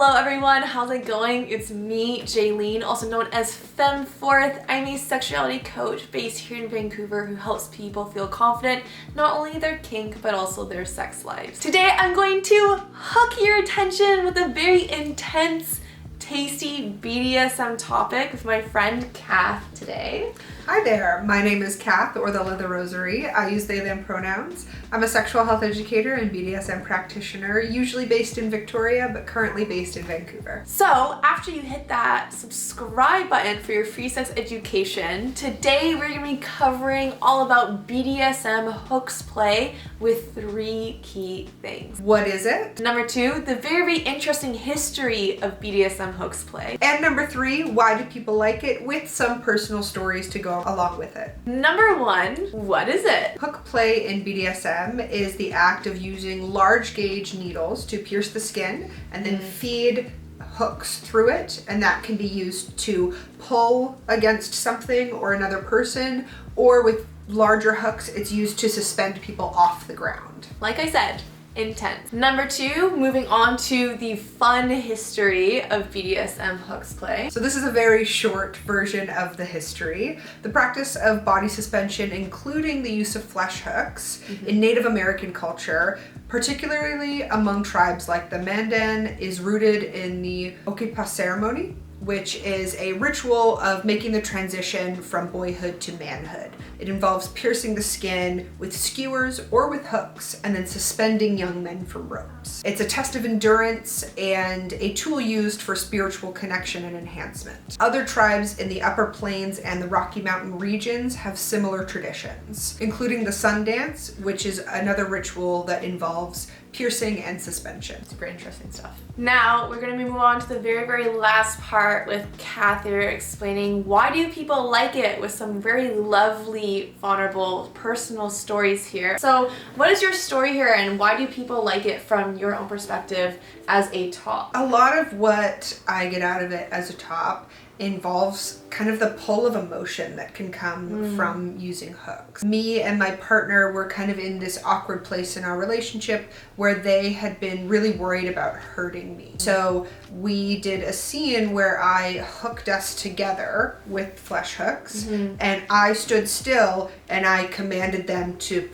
Hello everyone, how's it going? It's me, Jaylene, also known as FemmeForth. I'm a sexuality coach based here in Vancouver who helps people feel confident, not only their kink, but also their sex lives. Today I'm going to hook your attention with a very intense, tasty BDSM topic with my friend Kath today. Hi there, my name is Kath, or the Rosary. I use they, them pronouns. I'm a sexual health educator and BDSM practitioner, usually based in Victoria, but currently based in Vancouver. So after you hit that subscribe button for your free sex education, today we're going to be covering all about BDSM hooks play with 3 key things. What is it? Number 2, the very interesting history of BDSM hooks play. And number 3, why do people like it, with some personal stories to go along with it. Number 1, what is it? Hook play in BDSM is the act of using large gauge needles to pierce the skin and then feed hooks through it, and that can be used to pull against something or another person, or with larger hooks it's used to suspend people off the ground. Like I said, intense. Number 2, moving on to the fun history of BDSM hooks play. So this is a very short version of the history. The practice of body suspension, including the use of flesh hooks in Native American culture, particularly among tribes like the Mandan, is rooted in the Okipa ceremony, which is a ritual of making the transition from boyhood to manhood. It involves piercing the skin with skewers or with hooks and then suspending young men from ropes. It's a test of endurance and a tool used for spiritual connection and enhancement. Other tribes in the Upper Plains and the Rocky Mountain regions have similar traditions, including the sun dance, which is another ritual that involves piercing and suspension. Super interesting stuff. Now we're going to move on to the very last part with Kath here, explaining why do people like it, with some very lovely, vulnerable, personal stories here. So what is your story here, and why do people like it from your own perspective as a top? A lot of what I get out of it as a top involves kind of the pull of emotion that can come from using hooks. Me and my partner were kind of in this awkward place in our relationship where they had been really worried about hurting me. So we did a scene where I hooked us together with flesh hooks, and I stood still and I commanded them to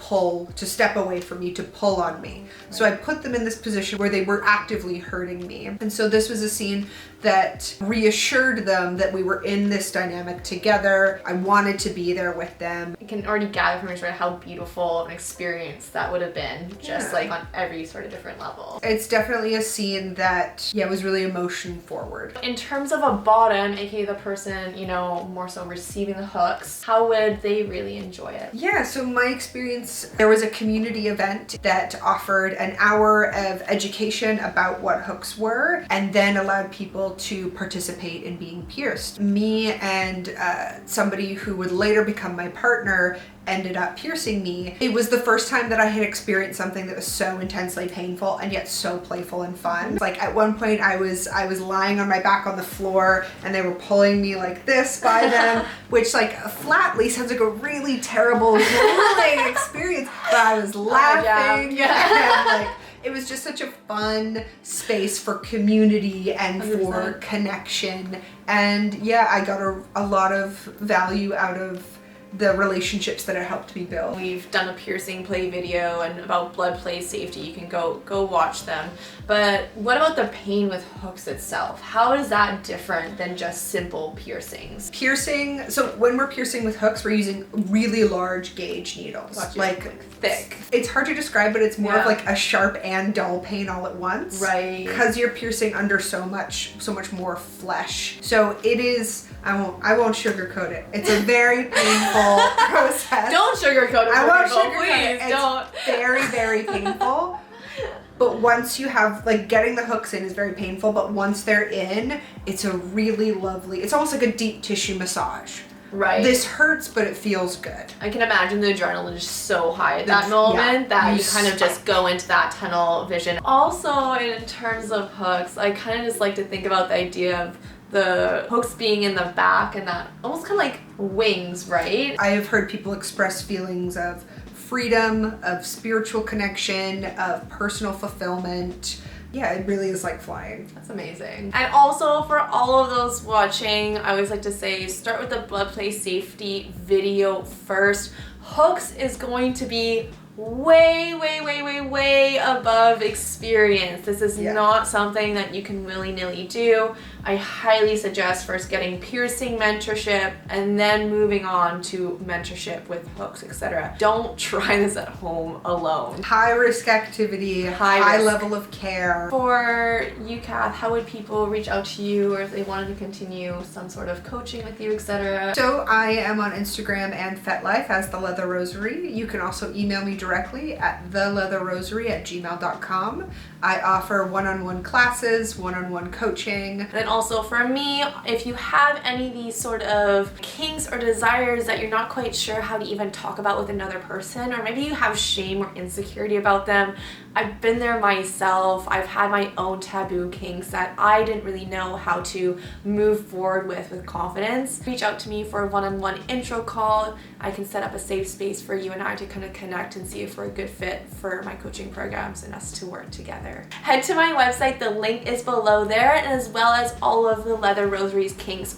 step away from me, to pull on me. So I put them in this position where they were actively hurting me. And so this was a scene that reassured them that we were in this dynamic together. I wanted to be there with them. You can already gather from your story how beautiful of an experience that would have been, just like on every sort of different level. It's definitely a scene that, was really emotion forward. In terms of a bottom, aka the person, more so receiving the hooks, how would they really enjoy it? Yeah, so my experience, there was a community event that offered an hour of education about what hooks were, and then allowed people to participate in being pierced. Me and somebody who would later become my partner ended up piercing me. It was the first time that I had experienced something that was so intensely painful and yet so playful and fun. Like at one point I was lying on my back on the floor and they were pulling me like this by them, which like flatly sounds like a really terrible grueling experience, but I was laughing. And like, it was just such a fun space for community and 100%. For connection. And I got a lot of value out of the relationships that it helped me build. We've done a piercing play video and about blood play safety. You can go watch them. But what about the pain with hooks itself? How is that different than just simple piercings? Piercing, so when we're piercing with hooks, we're using really large gauge needles. Gotcha. Like thick. It's hard to describe, but it's more of like a sharp and dull pain all at once. Right. Because you're piercing under so much more flesh. So it is, I won't sugarcoat it. It's a very painful process. Don't sugarcoat it. I won't people. sugarcoat it. Please don't. It's very painful. But once you have, like, getting the hooks in is very painful, but once they're in, it's a really lovely, it's almost like a deep tissue massage. Right. This hurts, but it feels good. I can imagine the adrenaline is so high at that moment that you kind of just go into that tunnel vision. Also, in terms of hooks, I kind of just like to think about the idea of the hooks being in the back and that almost kind of like wings, right? I have heard people express feelings of freedom, of spiritual connection, of personal fulfillment, Yeah, it really is like flying. That's amazing. And also for all of those watching, I always like to say, start with the blood play safety video first. Hooks is going to be way above experience. This is not something that you can willy-nilly do. I highly suggest first getting piercing mentorship and then moving on to mentorship with hooks, etc. Don't try this at home alone. High risk activity, high level of care. For you, Kath, how would people reach out to you, or if they wanted to continue some sort of coaching with you, etc.? So I am on Instagram and FetLife as The Leather Rosary. You can also email me directly at theleatherrosary@gmail.com. I offer one-on-one classes, one-on-one coaching. And also for me, if you have any of these sort of kinks or desires that you're not quite sure how to even talk about with another person, or maybe you have shame or insecurity about them, I've been there myself. I've had my own taboo kinks that I didn't really know how to move forward with confidence. Reach out to me for a one-on-one intro call. I can set up a safe space for you and I to kind of connect and see if we're a good fit for my coaching programs and us to work together. Head to my website, the link is below there, and as well as all of the Leather Rosary's kinks.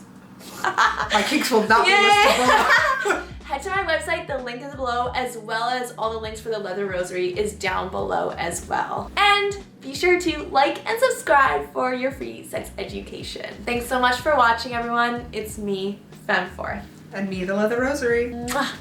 My kinks will not be listed below. Head to my website, the link is below, as well as all the links for the Leather Rosary is down below as well. And be sure to like and subscribe for your free sex education. Thanks so much for watching, everyone. It's me, FemmeForth. And me, The Leather Rosary. Mwah.